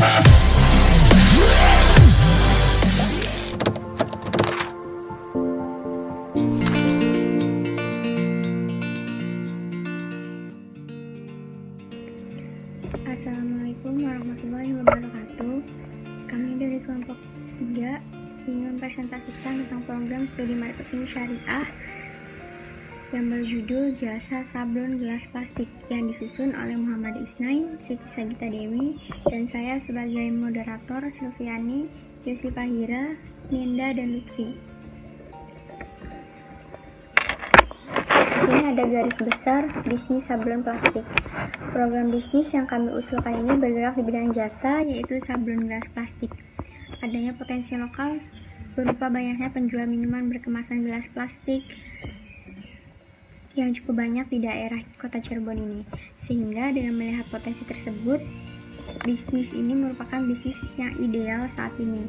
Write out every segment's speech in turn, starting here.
Assalamualaikum warahmatullahi wabarakatuh. Kami dari kelompok 3 ingin presentasikan tentang program studi marketing syariah yang berjudul Jasa Sablon Gelas Plastik yang disusun oleh Muhammad Isnain, Siti Sagita Dewi, dan saya sebagai moderator Silviani, Yosi Pahira, Ninda, dan Lutfi. Di sini ada garis besar bisnis sablon plastik. Program bisnis yang kami usulkan ini bergerak di bidang jasa, yaitu sablon gelas plastik. Adanya potensi lokal berupa banyaknya penjual minuman berkemasan gelas plastik yang cukup banyak di daerah kota Cirebon ini. Sehingga dengan melihat potensi tersebut, bisnis ini merupakan bisnis yang ideal saat ini.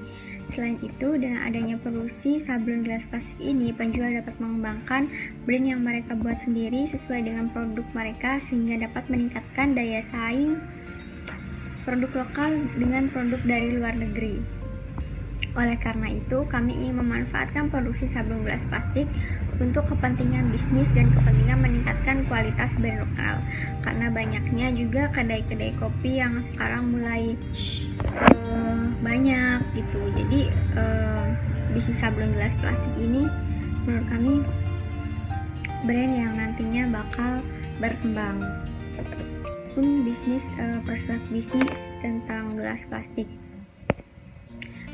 Selain itu, dengan adanya produksi sablon gelas plastik ini, penjual dapat mengembangkan brand yang mereka buat sendiri sesuai dengan produk mereka sehingga dapat meningkatkan daya saing produk lokal dengan produk dari luar negeri. Oleh karena itu, kami ingin memanfaatkan produksi sablon gelas plastik untuk kepentingan bisnis dan kepentingan meningkatkan kualitas brand lokal. Karena banyaknya juga kedai-kedai kopi yang sekarang mulai banyak gitu. Jadi bisnis sablon gelas plastik ini menurut kami brand yang nantinya bakal berkembang. Pun bisnis prospek bisnis tentang gelas plastik.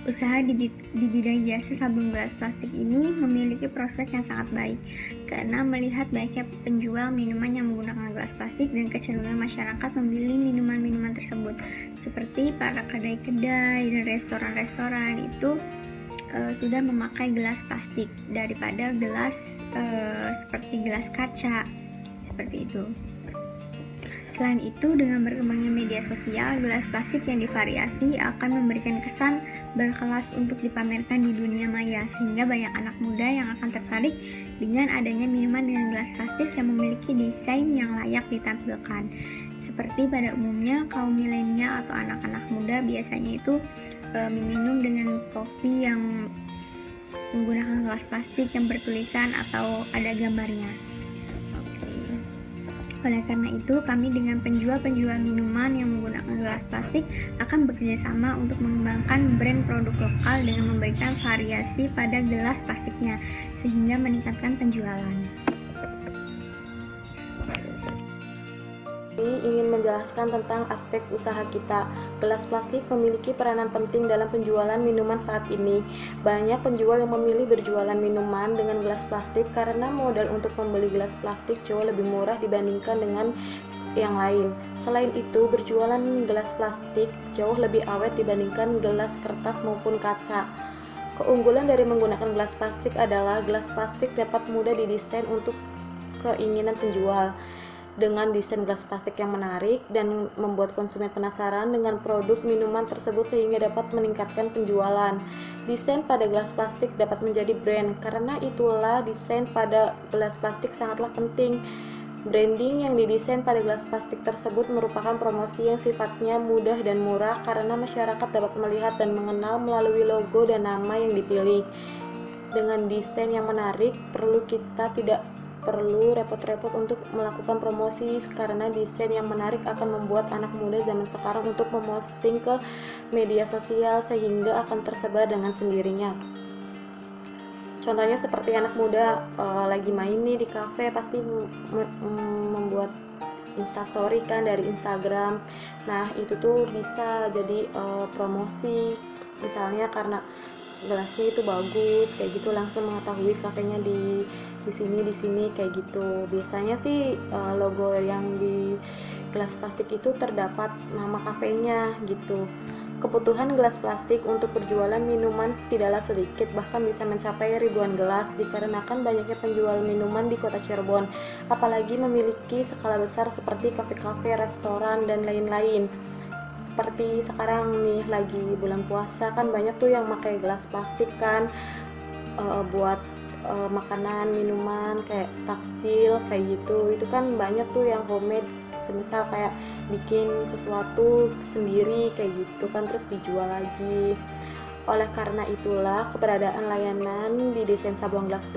Usaha di bidang jasa sablon gelas plastik ini memiliki prospek yang sangat baik karena melihat banyaknya penjual minuman yang menggunakan gelas plastik dan kecenderungan masyarakat membeli minuman-minuman tersebut, seperti para kedai-kedai dan restoran-restoran itu sudah memakai gelas plastik daripada gelas seperti gelas kaca seperti itu. Selain itu, dengan berkembangnya media sosial, gelas plastik yang divariasi akan memberikan kesan berkelas untuk dipamerkan di dunia maya, sehingga banyak anak muda yang akan tertarik dengan adanya minuman dengan gelas plastik yang memiliki desain yang layak ditampilkan. Seperti pada umumnya, kaum milenial atau anak-anak muda biasanya itu minum dengan kopi yang menggunakan gelas plastik yang bertulisan atau ada gambarnya. Oleh karena itu, kami dengan penjual-penjual minuman yang menggunakan gelas plastik akan bekerjasama untuk mengembangkan brand produk lokal dengan memberikan variasi pada gelas plastiknya, sehingga meningkatkan penjualan. Ingin menjelaskan tentang aspek usaha kita. Gelas plastik memiliki peranan penting dalam penjualan minuman saat ini. Banyak penjual yang memilih berjualan minuman dengan gelas plastik karena modal untuk membeli gelas plastik jauh lebih murah dibandingkan dengan yang lain. Selain itu, berjualan gelas plastik jauh lebih awet dibandingkan gelas kertas maupun kaca. Keunggulan dari menggunakan gelas plastik adalah gelas plastik dapat mudah didesain untuk keinginan penjual. Dengan desain gelas plastik yang menarik dan membuat konsumen penasaran dengan produk minuman tersebut sehingga dapat meningkatkan penjualan. Desain pada gelas plastik dapat menjadi brand, karena itulah desain pada gelas plastik sangatlah penting. Branding yang didesain pada gelas plastik tersebut merupakan promosi yang sifatnya mudah dan murah karena masyarakat dapat melihat dan mengenal melalui logo dan nama yang dipilih. Dengan desain yang menarik, kita tidak perlu repot-repot untuk melakukan promosi karena desain yang menarik akan membuat anak muda zaman sekarang untuk memposting ke media sosial sehingga akan tersebar dengan sendirinya. Contohnya seperti anak muda lagi main nih di kafe pasti membuat instastory kan dari Instagram. Nah itu tuh bisa jadi promosi, misalnya karena gelasnya itu bagus kayak gitu, langsung mengetahui kafenya di sini kayak gitu. Biasanya sih logo yang di gelas plastik itu terdapat nama kafenya gitu. Kebutuhan gelas plastik untuk berjualan minuman tidaklah sedikit, bahkan bisa mencapai ribuan gelas dikarenakan banyaknya penjual minuman di kota Cirebon, apalagi memiliki skala besar seperti kafe-kafe, restoran, dan lain-lain. Seperti sekarang nih lagi bulan puasa kan banyak tuh yang pakai gelas plastik kan buat makanan, minuman kayak takjil kayak gitu. Itu kan banyak tuh yang homemade semisal kayak bikin sesuatu sendiri kayak gitu kan, terus dijual lagi. Oleh karena itulah keberadaan layanan di desain sablon gelas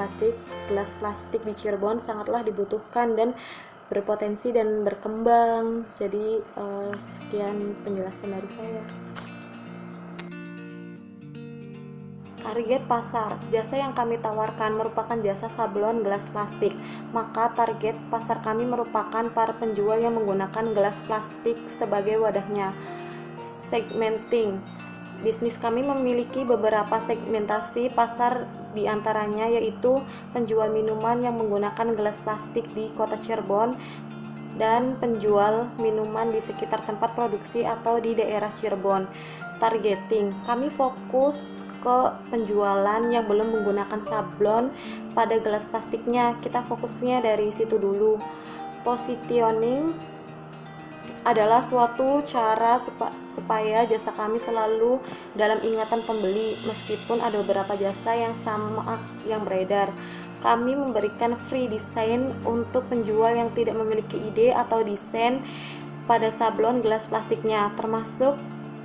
plastik di Cirebon sangatlah dibutuhkan dan berpotensi dan berkembang. Jadi sekian penjelasan dari saya. Target pasar, jasa yang kami tawarkan merupakan jasa sablon gelas plastik. Maka target pasar kami merupakan para penjual yang menggunakan gelas plastik sebagai wadahnya. Segmenting, bisnis kami memiliki beberapa segmentasi pasar, diantaranya yaitu penjual minuman yang menggunakan gelas plastik di kota Cirebon dan penjual minuman di sekitar tempat produksi atau di daerah Cirebon. Targeting, kami fokus ke penjualan yang belum menggunakan sablon pada gelas plastiknya. Kita fokusnya dari situ dulu. Positioning adalah suatu cara supaya jasa kami selalu dalam ingatan pembeli, meskipun ada beberapa jasa yang sama yang beredar. Kami memberikan free design untuk penjual yang tidak memiliki ide atau desain pada sablon gelas plastiknya, termasuk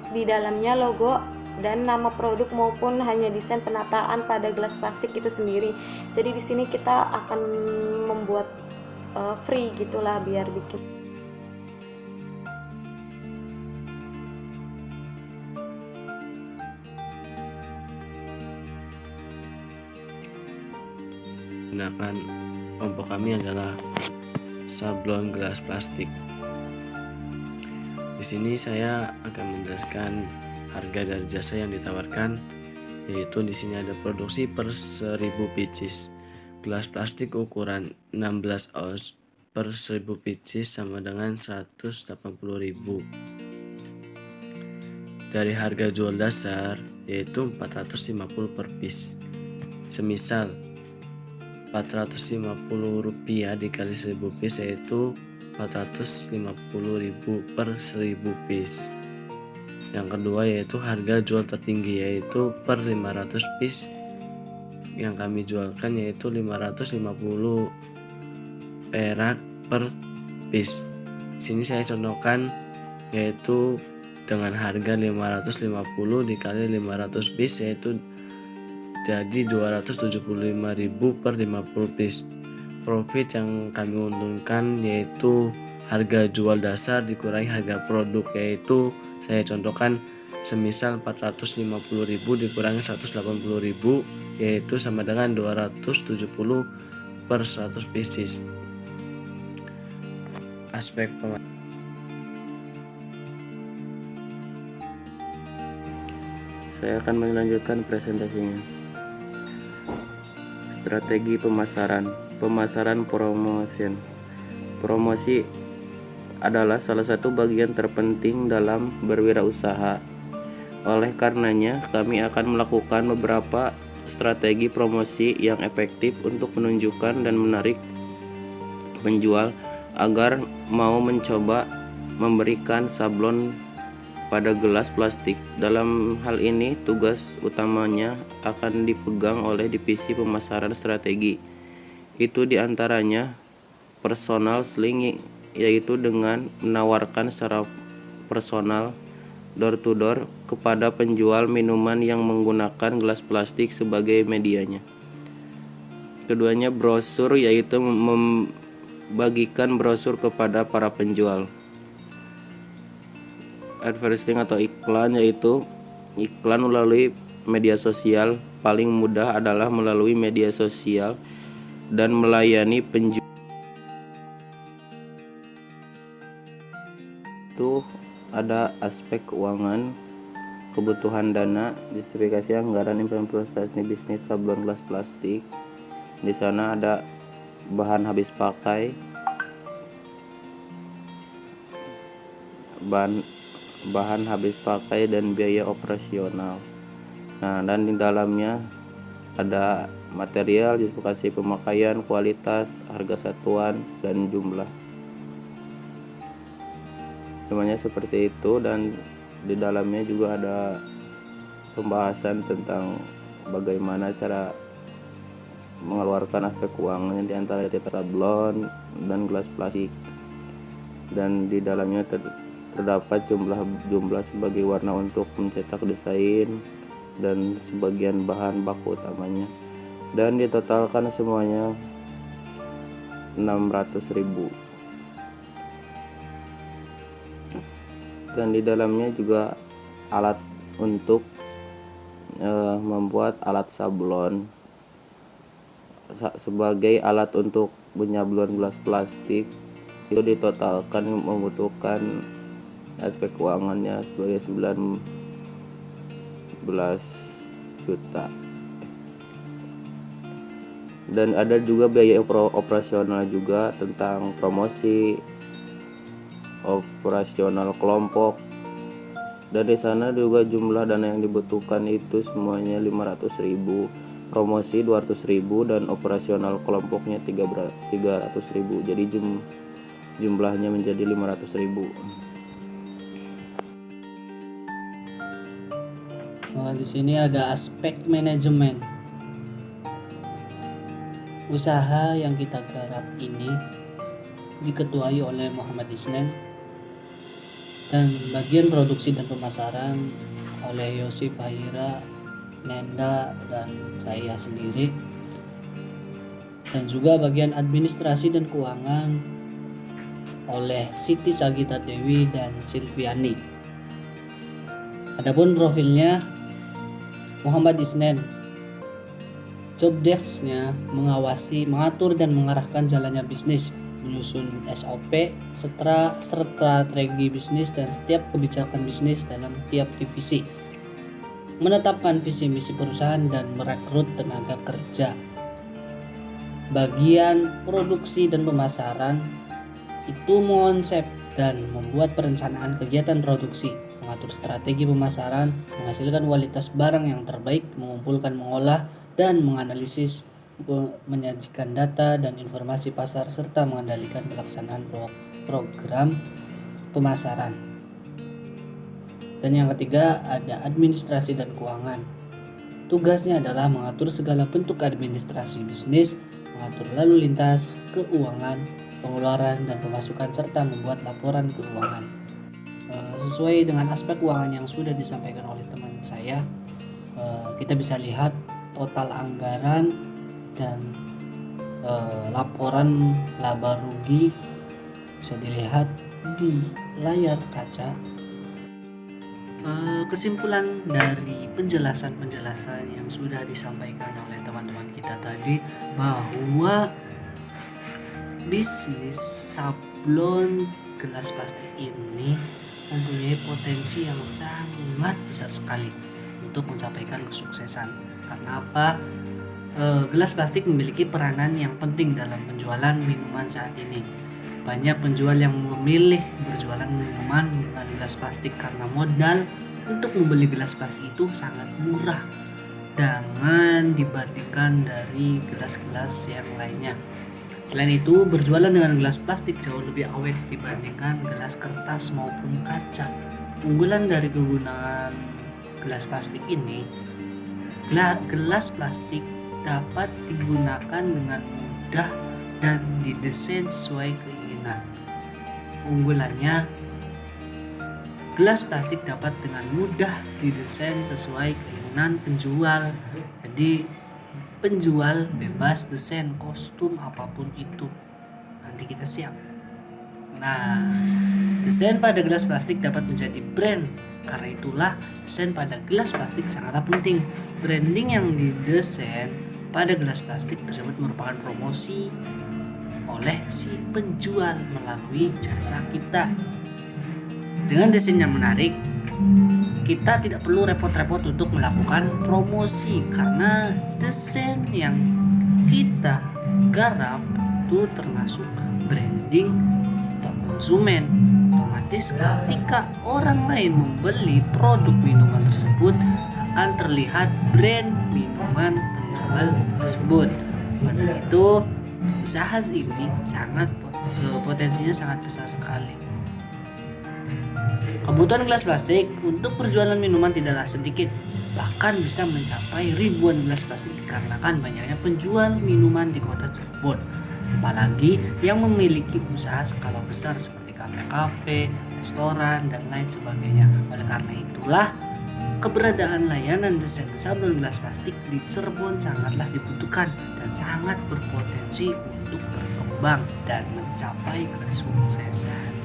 di dalamnya logo dan nama produk maupun hanya desain penataan pada gelas plastik itu sendiri. Jadi di sini kita akan membuat free gitulah biar bikin. Gunakan kelompok kami adalah sablon gelas plastik. Di sini saya akan menjelaskan harga dari jasa yang ditawarkan, yaitu di sini ada produksi per 1000 pieces. Gelas plastik ukuran 16 oz per 1000 pieces sama dengan 180.000. Dari harga jual dasar yaitu 450 per piece. Semisal 450 rupiah dikali 1000 piece yaitu 450.000 per 1000 piece. Yang kedua yaitu harga jual tertinggi yaitu per 500 piece yang kami jualkan yaitu 550 perak per piece. Sini saya contohkan yaitu dengan harga 550 dikali 500 piece yaitu jadi 275.000 per 50 piece. Profit yang kami untungkan yaitu harga jual dasar dikurangi harga produk, yaitu saya contohkan semisal 450.000 dikurangi 180.000 yaitu sama dengan 270 per 100 pieces. Aspek Saya akan melanjutkan presentasinya. Strategi pemasaran promosi adalah salah satu bagian terpenting dalam berwirausaha. Oleh karenanya, kami akan melakukan beberapa strategi promosi yang efektif untuk menunjukkan dan menarik penjual agar mau mencoba memberikan sablon pada gelas plastik. Dalam hal ini, tugas utamanya akan dipegang oleh divisi pemasaran strategi. Itu diantaranya personal selling, yaitu dengan menawarkan secara personal door to door kepada penjual minuman yang menggunakan gelas plastik sebagai medianya. Keduanya brosur, yaitu membagikan brosur kepada para penjual. Advertising atau iklan, yaitu iklan melalui media sosial. Paling mudah adalah melalui media sosial dan melayani penjual. Itu ada aspek keuangan, kebutuhan dana, justifikasi anggaran, implementasi bisnis sablon gelas plastik. Di sana ada bahan habis pakai, bahan habis pakai dan biaya operasional. Nah, dan di dalamnya ada material, justifikasi pemakaian, kualitas, harga satuan, dan jumlah. Semuanya seperti itu, dan di dalamnya juga ada pembahasan tentang bagaimana cara mengeluarkan aspek keuangannya di antara sablon dan gelas plastik. dan di dalamnya terdapat jumlah sebagai warna untuk mencetak desain dan sebagian bahan baku utamanya, dan ditotalkan semuanya 600.000. Dan di dalamnya juga alat untuk membuat alat sablon sebagai alat untuk menyablon gelas plastik. Itu ditotalkan membutuhkan aspek keuangannya sebagai 19 juta. Dan ada juga biaya operasional juga tentang promosi, operasional kelompok, dan di sana juga jumlah dana yang dibutuhkan itu semuanya 500.000, promosi 200.000, dan operasional kelompoknya 300.000. Jadi jumlahnya menjadi 500.000. Di sini ada aspek manajemen. Usaha yang kita garap ini diketuai oleh Muhammad Isnen, dan bagian produksi dan pemasaran oleh Yosif Fahira, Nenda, dan saya sendiri, dan juga bagian administrasi dan keuangan oleh Siti Sagita Dewi dan Silviani. Adapun profilnya Muhammad Isnen, job desk-nya mengawasi, mengatur, dan mengarahkan jalannya bisnis, menyusun SOP, strategi bisnis, dan setiap kebijakan bisnis dalam tiap divisi, menetapkan visi misi perusahaan, dan merekrut tenaga kerja. Bagian produksi dan pemasaran itu mengonsep dan membuat perencanaan kegiatan produksi, mengatur strategi pemasaran, menghasilkan kualitas barang yang terbaik, mengumpulkan, mengolah, dan menganalisis, menyajikan data dan informasi pasar, serta mengendalikan pelaksanaan program pemasaran. Dan yang ketiga ada administrasi dan keuangan. Tugasnya adalah mengatur segala bentuk administrasi bisnis, mengatur lalu lintas, keuangan, pengeluaran dan pemasukan, serta membuat laporan keuangan. Sesuai dengan aspek keuangan yang sudah disampaikan oleh teman saya, kita bisa lihat total anggaran dan laporan laba rugi bisa dilihat di layar kaca. Kesimpulan dari penjelasan yang sudah disampaikan oleh teman-teman kita tadi, bahwa bisnis sablon gelas plastik ini mempunyai potensi yang sangat besar sekali untuk mencapai kesuksesan. Karena apa? Gelas plastik memiliki peranan yang penting dalam penjualan minuman saat ini. Banyak penjual yang memilih berjualan minuman dengan gelas plastik karena modal untuk membeli gelas plastik itu sangat murah dengan dibandingkan dari gelas-gelas yang lainnya. Selain itu, berjualan dengan gelas plastik jauh lebih awet dibandingkan gelas kertas maupun kaca. Unggulan dari kegunaan gelas plastik ini, gelas plastik dapat digunakan dengan mudah dan didesain sesuai keinginan. Unggulannya, gelas plastik dapat dengan mudah didesain sesuai keinginan penjual. Jadi penjual bebas desain kostum apapun itu, nanti kita siap. Nah, desain pada gelas plastik dapat menjadi brand. Karena itulah desain pada gelas plastik sangatlah penting. Branding yang didesain pada gelas plastik tersebut merupakan promosi oleh si penjual melalui jasa kita. Dengan desain yang menarik, kita tidak perlu repot-repot untuk melakukan promosi, karena desain yang kita garap itu termasuk branding untuk konsumen. Otomatis ketika orang lain membeli produk minuman tersebut, akan terlihat brand minuman penjual tersebut. Pada itu, usaha ini potensinya sangat besar sekali. Kebutuhan gelas plastik untuk perjualan minuman tidaklah sedikit, bahkan bisa mencapai ribuan gelas plastik dikarenakan banyaknya penjual minuman di kota Cirebon, apalagi yang memiliki usaha skala besar seperti kafe-kafe, restoran, dan lain sebagainya. Oleh karena itulah, keberadaan layanan desain sablon gelas plastik di Cirebon sangatlah dibutuhkan dan sangat berpotensi untuk berkembang dan mencapai kesuksesan.